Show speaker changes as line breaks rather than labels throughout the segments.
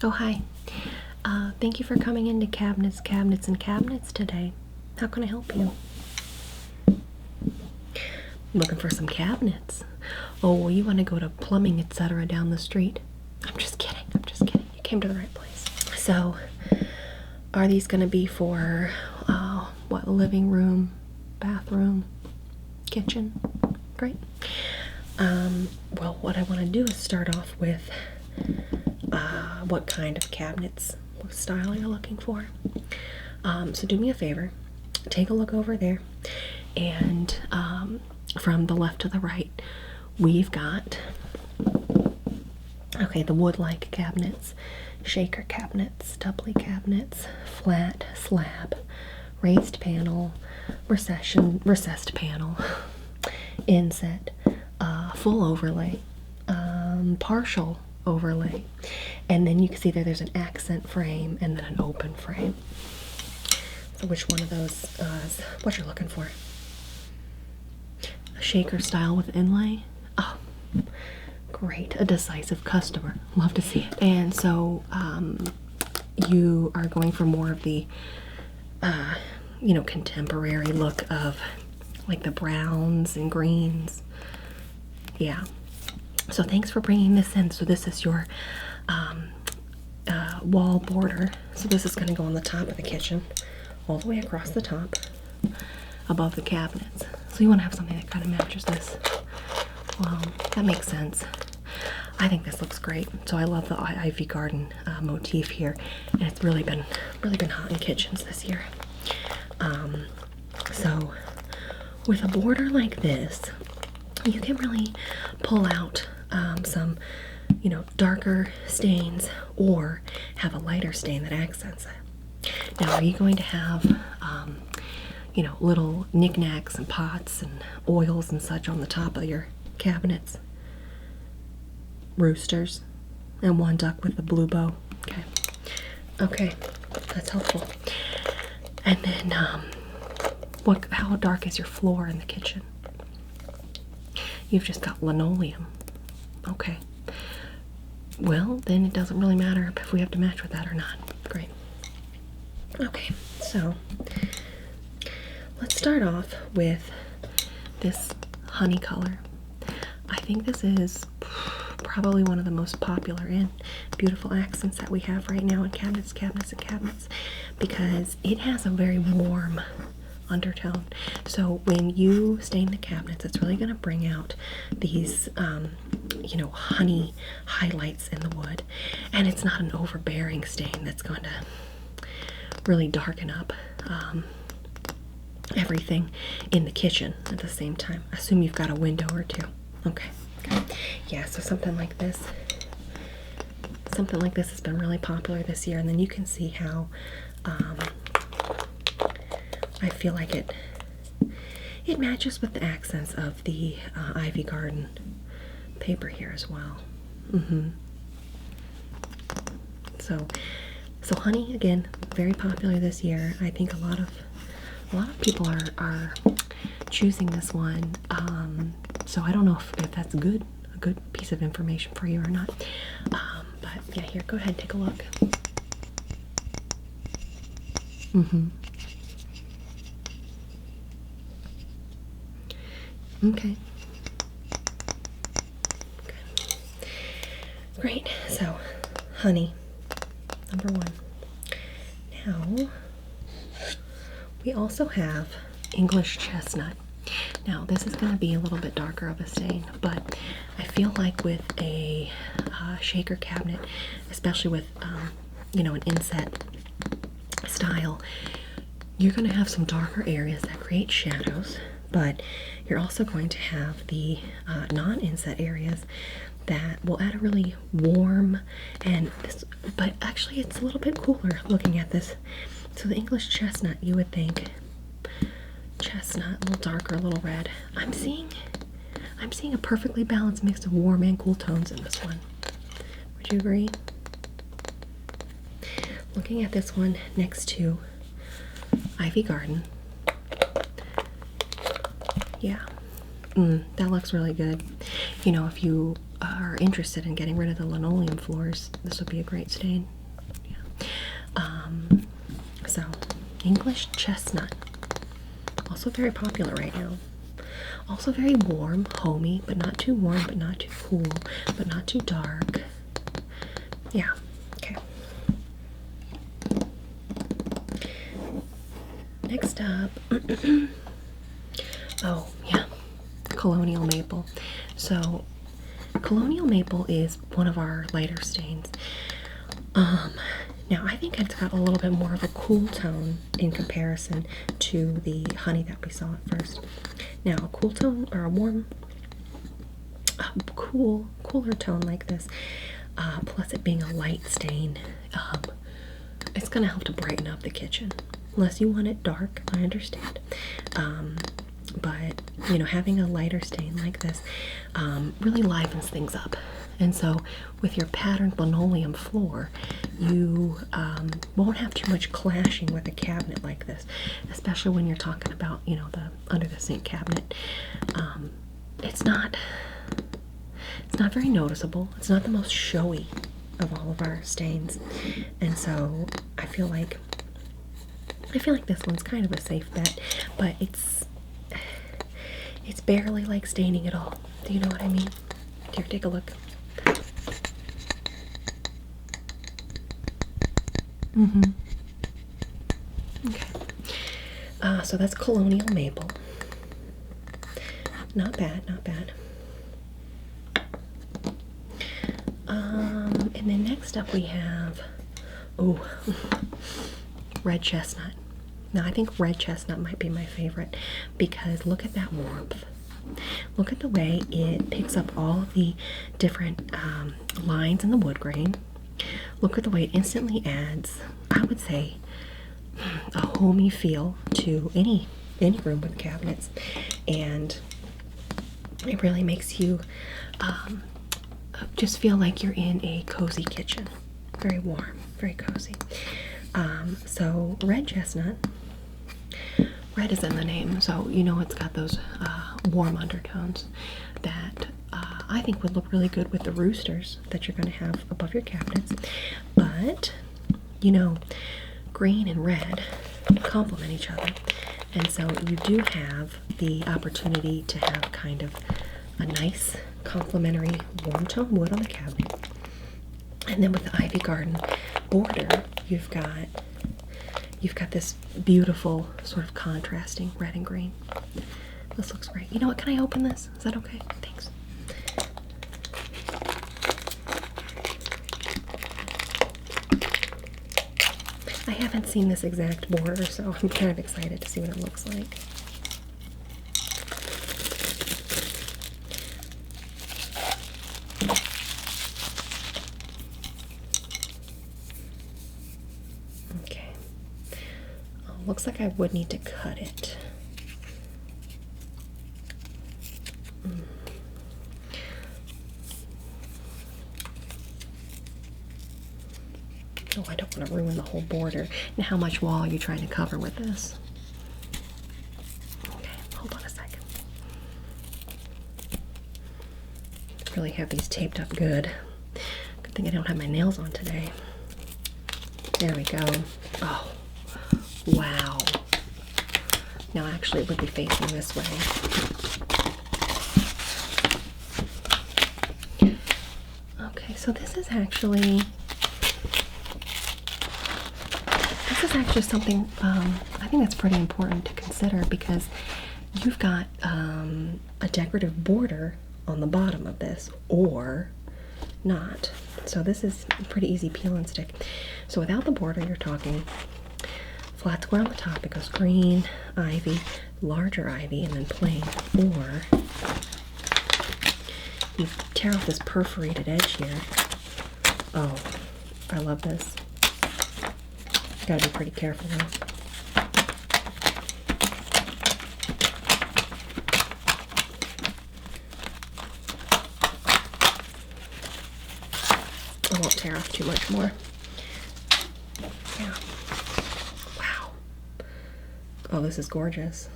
Oh, hi. Thank you for coming into Cabinets, Cabinets, and Cabinets today. How can I help you? Looking for some cabinets. Oh, well, you want to go to plumbing, etc. down the street? I'm just kidding. I'm just kidding. You came to the right place. So, are these going to be for, what, living room, bathroom, kitchen? Great. Well, what I want to do is start off with what kind of cabinets, what style you're looking for. So do me a favor, take a look over there, and from the left to the right, we've got, okay, the wood-like cabinets, shaker cabinets, doubly cabinets, flat slab, raised panel, recessed panel, inset, full overlay, partial overlay, and then you can see there's an accent frame and then an open frame. So which one of those is what you're looking for? A shaker style with inlay? Oh, great. A decisive customer. Love to see it. And so you are going for more of the contemporary look of like the browns and greens. Yeah. So thanks for bringing this in. So this is your wall border. So this is going to go on the top of the kitchen, all the way across the top, above the cabinets. So you want to have something that kind of matches this. Well, that makes sense. I think this looks great. So I love the Ivy Garden motif here, and it's really been hot in kitchens this year. So with a border like this, you can really pull out some, darker stains, or have a lighter stain that accents it. Now, are you going to have, little knickknacks and pots and oils and such on the top of your cabinets? Roosters and one duck with a blue bow. Okay, that's helpful. And then, how dark is your floor in the kitchen? You've just got linoleum. Okay. Well, then it doesn't really matter if we have to match with that or not. Great. Okay, so let's start off with this honey color. I think this is probably one of the most popular and beautiful accents that we have right now in cabinets, cabinets, and cabinets, because it has a very warm undertone. So when you stain the cabinets, it's really going to bring out these honey highlights in the wood, and it's not an overbearing stain that's going to really darken up everything in the kitchen at the same time. Assume you've got a window or two. Okay. Yeah, so something like this has been really popular this year, and then you can see how I feel like it matches with the accents of the Ivy Garden paper here as well. So honey, again, very popular this year. I think a lot of people are choosing this one. So I don't know if that's a good piece of information for you or not. But yeah, here, go ahead, take a look. Okay. Great. So, honey, number one. Now, we also have English chestnut. Now, this is going to be a little bit darker of a stain, but I feel like with a shaker cabinet, especially with, an inset style, you're going to have some darker areas that create shadows, but you're also going to have the non-inset areas that will add a really warm but actually it's a little bit cooler looking at this. So the English chestnut, you would think chestnut, a little darker, a little red. I'm seeing a perfectly balanced mix of warm and cool tones in this one. Would you agree? Looking at this one next to Ivy Garden. Yeah, that looks really good. If you are interested in getting rid of the linoleum floors, this would be a great stain. So, English chestnut. Also very popular right now. Also very warm, homey, but not too warm, but not too cool, but not too dark. Yeah, okay. Next up, oh yeah, colonial maple. So colonial maple is one of our lighter stains. Now I think it's got a little bit more of a cool tone in comparison to the honey that we saw at first. Now a cool tone or a warm, cooler tone like this, plus it being a light stain, it's gonna help to brighten up the kitchen. Unless you want it dark, I understand. But you know, having a lighter stain like this really livens things up. And so with your patterned linoleum floor, you won't have too much clashing with a cabinet like this, especially when you're talking about, you know, the under the sink cabinet. It's not very noticeable. It's not the most showy of all of our stains. And so I feel like this one's kind of a safe bet, but it's barely like staining at all. Do you know what I mean? Here, take a look. Okay. So that's colonial maple. Not bad, not bad. And then next up we have, red chestnut. Now I think red chestnut might be my favorite because look at that warmth. Look at the way it picks up all of the different lines in the wood grain. Look at the way it instantly adds, I would say, a homey feel to any room with cabinets, and it really makes you just feel like you're in a cozy kitchen. Very warm, very cozy. So red chestnut, red is in the name, so you know it's got those warm undertones that I think would look really good with the roosters that you're going to have above your cabinets. But you know, green and red complement each other, and so you do have the opportunity to have kind of a nice complementary warm tone wood on the cabinet. And then with the Ivy Garden border, you've got this beautiful sort of contrasting red and green. This looks great. You know what, can I open this? Is that okay? Thanks. I haven't seen this exact border, so I'm kind of excited to see what it looks like. Okay. Looks like I would need to cut it. Oh, I don't want to ruin the whole border. And how much wall are you trying to cover with this? Okay, hold on a second. Really have these taped up good. Good thing I don't have my nails on today. There we go. Oh, wow. Now actually it would be facing this way. Okay, so this is actually something I think that's pretty important to consider, because you've got a decorative border on the bottom of this, or not. So this is a pretty easy peel and stick. So without the border, you're talking flat square on the top. It goes green, ivy, larger ivy, and then plain. Or you tear off this perforated edge here. Oh, I love this. Gotta be pretty careful though. I won't tear off too much more. Yeah. Wow. Oh, this is gorgeous.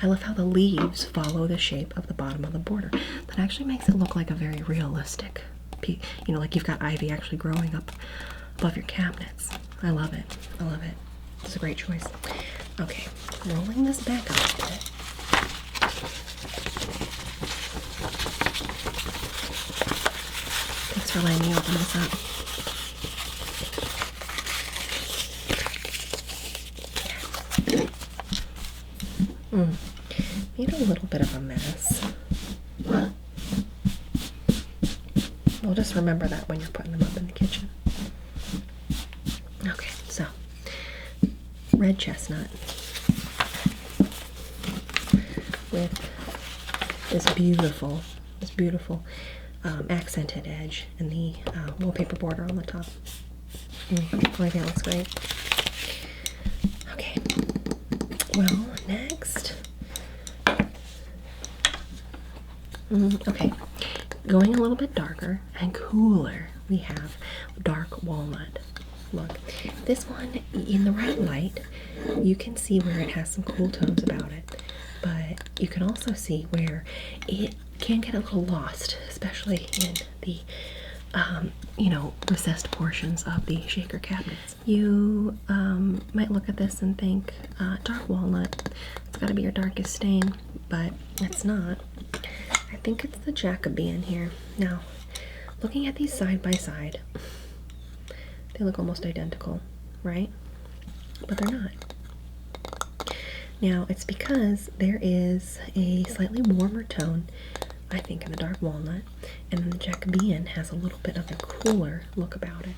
I love how the leaves follow the shape of the bottom of the border. That actually makes it look like a very realistic, you know, like you've got ivy actually growing up above your cabinets. I love it. I love it. It's a great choice. Okay, rolling this back up a bit. Thanks for letting me open this up. Made a little bit of a mess. We'll just remember that when you're putting them up in the kitchen. Okay, so red chestnut with this beautiful accented edge and the wallpaper border on the top. I think that looks great. Okay, well, next, okay, going a little bit darker and cooler, we have dark walnut. Look, this one, in the right light, you can see where it has some cool tones about it, but you can also see where it can get a little lost, especially in the, you know, recessed portions of the shaker cabinets. You might look at this and think, dark walnut, it's got to be your darkest stain, but it's not. I think it's the Jacobean here. Now, looking at these side by side, they look almost identical, right? But they're not. Now, it's because there is a slightly warmer tone, I think, in the dark walnut, and the Jacobean has a little bit of a cooler look about it.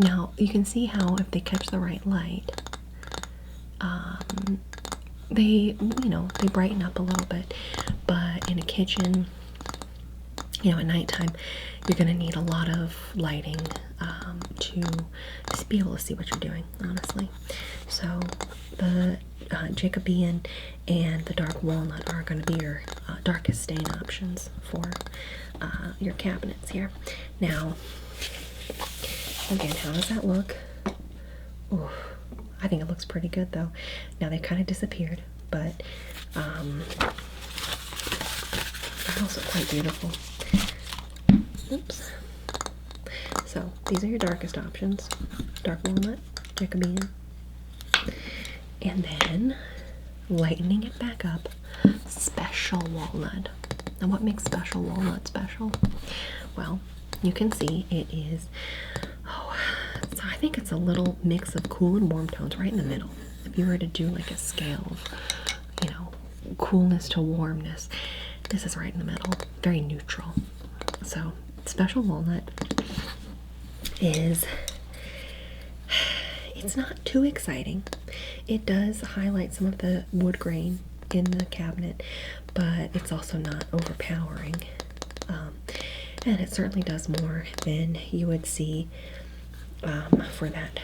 Now, you can see how if they catch the right light, they, you know, they brighten up a little bit, but in a kitchen, you know, at nighttime, you're going to need a lot of lighting to just be able to see what you're doing, honestly. So the Jacobean and the dark walnut are going to be your darkest stain options for your cabinets here. Now, again, how does that look? Ooh, I think it looks pretty good, though. Now, they kind of disappeared, but they're also quite beautiful. Oops. So, these are your darkest options. Dark walnut, Jacobean. And then, lightening it back up, special walnut. Now, what makes special walnut special? Well, you can see it is, so I think it's a little mix of cool and warm tones right in the middle. If you were to do like a scale of, you know, coolness to warmness, this is right in the middle, very neutral. So, special walnut is, it's not too exciting. It does highlight some of the wood grain in the cabinet, but it's also not overpowering. And it certainly does more than you would see for that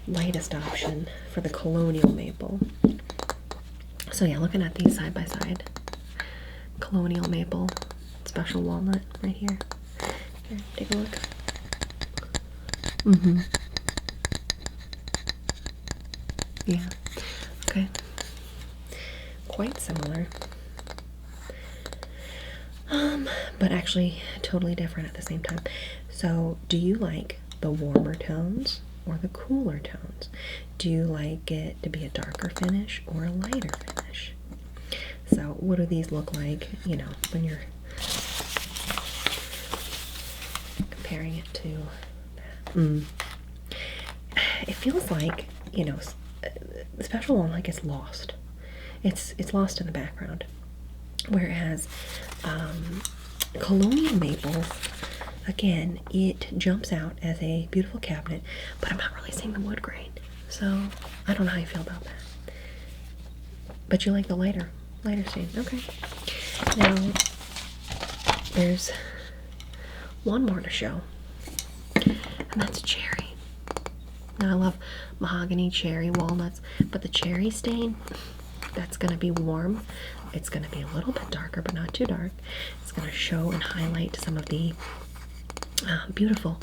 lightest option for the colonial maple. So yeah, looking at these side by side, colonial maple, special walnut right here. Here, take a look. Yeah, okay. Quite similar. But actually totally different at the same time. So, do you like the warmer tones or the cooler tones? Do you like it to be a darker finish or a lighter finish? So, what do these look like, you know, when you're comparing it to that? It feels like, you know, the special one like is lost. It's lost in the background. Whereas colonial maple, again, it jumps out as a beautiful cabinet, but I'm not really seeing the wood grain. So I don't know how you feel about that. But you like the lighter stain. Okay. Now there's one more to show, and that's cherry. Now I love mahogany, cherry, walnuts, but the cherry stain, that's going to be warm. It's going to be a little bit darker, but not too dark. It's going to show and highlight some of the beautiful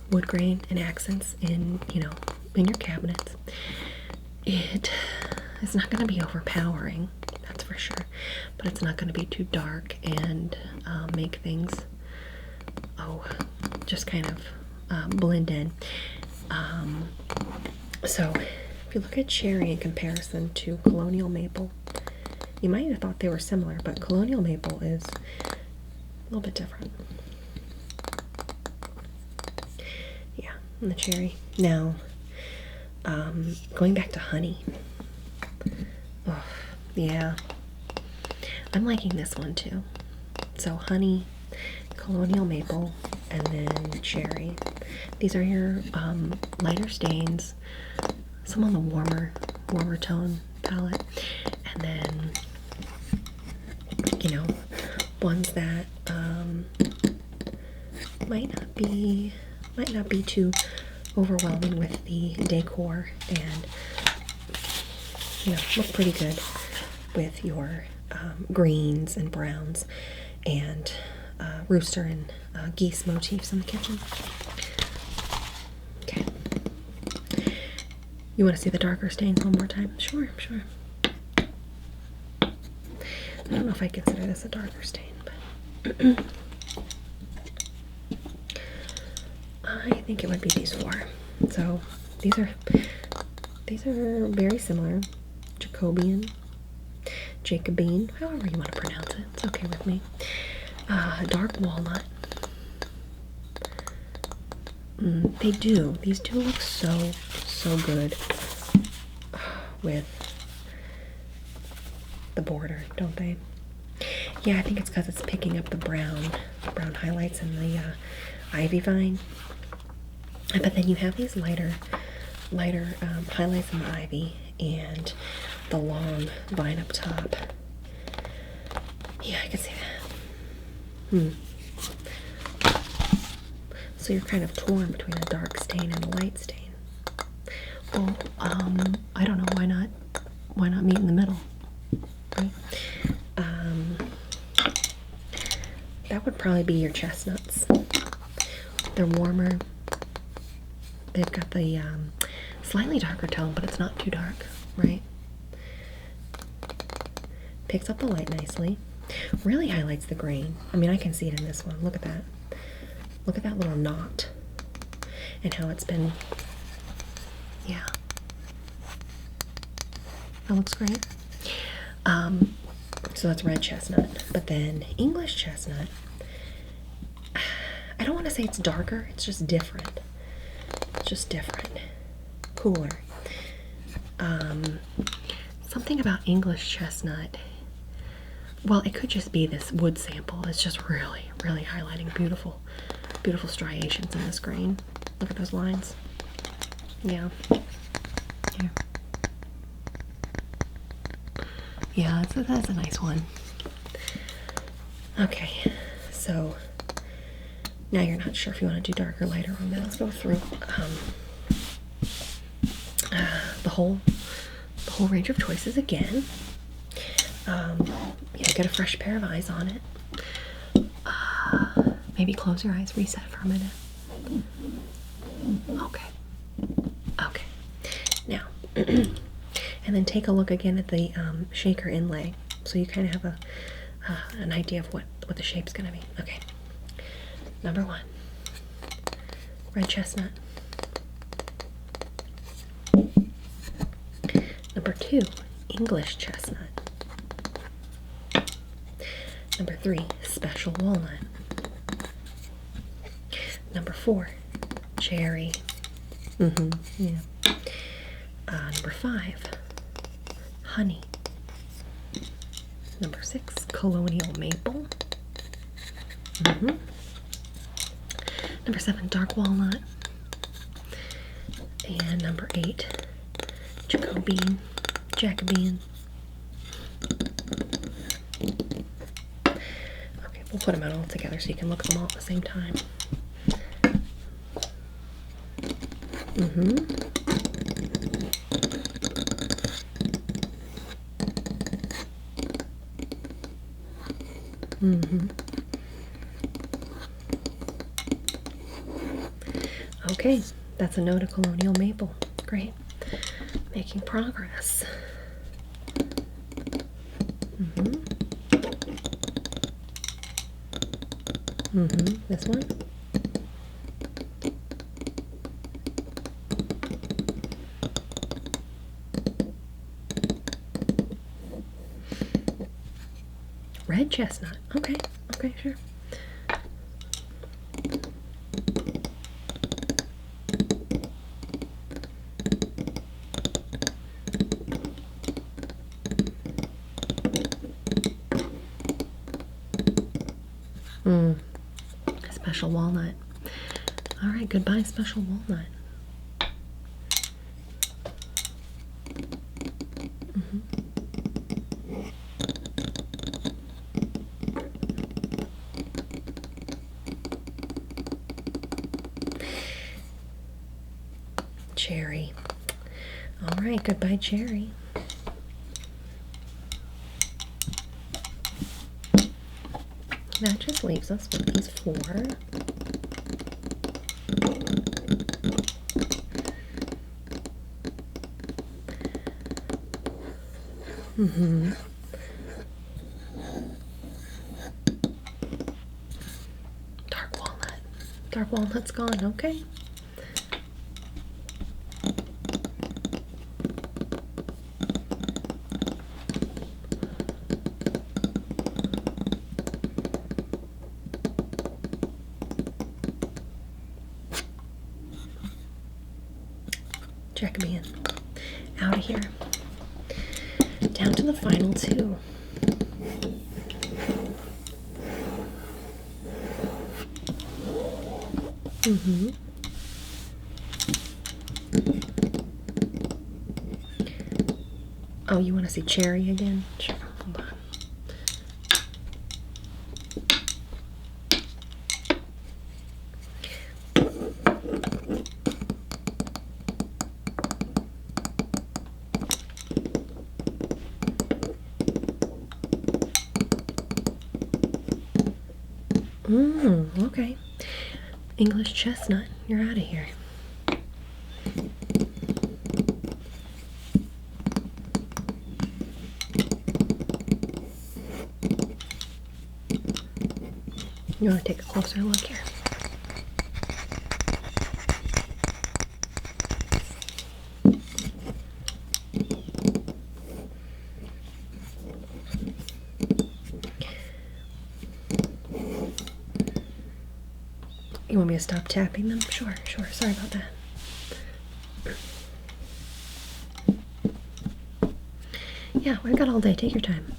wood grain and accents in, you know, in your cabinets. It is not going to be overpowering, that's for sure, but it's not going to be too dark and make things, just kind of blend in. So if you look at cherry in comparison to colonial maple, you might have thought they were similar, but colonial maple is a little bit different. Yeah, and the cherry. Now, going back to honey. Oh, yeah. I'm liking this one too. So honey, colonial maple, and then cherry. These are your lighter stains, some on the warmer tone palette, and then, you know, ones that might not be too overwhelming with the decor, and, you know, look pretty good with your greens and browns and rooster and geese motifs in the kitchen. Okay. You want to see the darker stains one more time? Sure. I don't know if I consider this a darker stain, but I think it would be these four. So these are very similar. Jacobine, however you want to pronounce it. It's okay with me. Dark walnut. These do look so good with the border, don't they? Yeah, I think it's because it's picking up the brown highlights in the ivy vine. But then you have these lighter highlights in the ivy and the long vine up top. Yeah, I can see that. So you're kind of torn between a dark stain and a light stain. Well, I don't know, why not meet in the middle, right? That would probably be your chestnuts. They're warmer. They've got the slightly darker tone, but it's not too dark, right? Picks up the light nicely. Really highlights the grain. I mean, I can see it in this one. Look at that. Look at that little knot. And how it's been, yeah. That looks great. So that's red chestnut. But then English chestnut, I don't want to say it's darker, it's just different. It's just different. Cooler. Something about English chestnut, well, it could just be this wood sample. It's just really highlighting beautiful striations in this grain. Look at those lines. Yeah. Yeah, that's a nice one. Okay, so now you're not sure if you want to do dark or lighter on that. Let's go through the whole range of choices again. Get a fresh pair of eyes on it. Maybe close your eyes, reset for a minute. Okay. Now, and then take a look again at the shaker inlay, so you kind of have an idea of what the shape's gonna be. Okay. Number 1, red chestnut. Number 2, English chestnut. Number 3, special walnut. Number 4, cherry. Yeah. Number 5, honey. Number 6, colonial maple. Number 7, dark walnut. And number 8, Jacobine. Okay, we'll put them out all together so you can look at them all at the same time. Okay, that's a note of colonial maple. Great. Making progress. This one. Red chestnut. Okay, okay, sure. Special walnut. All right, goodbye, special walnut. Cherry. All right, goodbye, cherry. That just leaves us with these four. Dark walnut. Dark walnut's gone, okay. Check me in. Out of here. Down to the final two. Oh, you want to see cherry again? Sure, hold on. Okay. English chestnut, you're out of here. You want to take a closer look here? You want me to stop tapping them? Sure, sure. Sorry about that. Yeah, we've got all day. Take your time.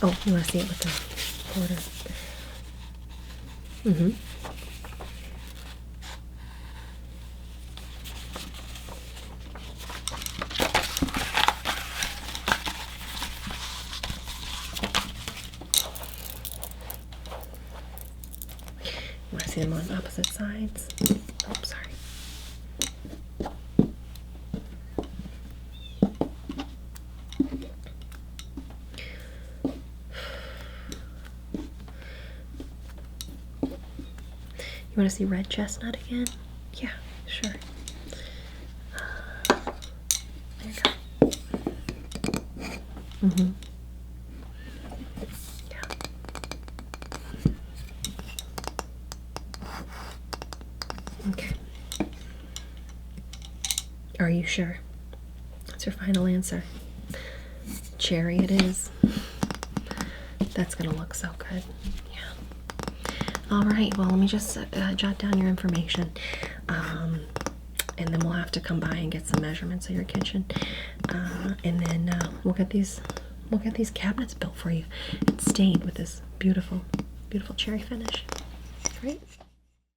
Oh, you want to see it with the quarter? You want to see them on opposite sides? Oh, sorry. You want to see red chestnut again? Yeah, sure. There you go. Yeah. Okay. Are you sure? That's your final answer. Cherry it is. That's gonna look so good. All right, well, let me just jot down your information, and then we'll have to come by and get some measurements of your kitchen, and then we'll get these cabinets built for you and stained with this beautiful, beautiful cherry finish. Great.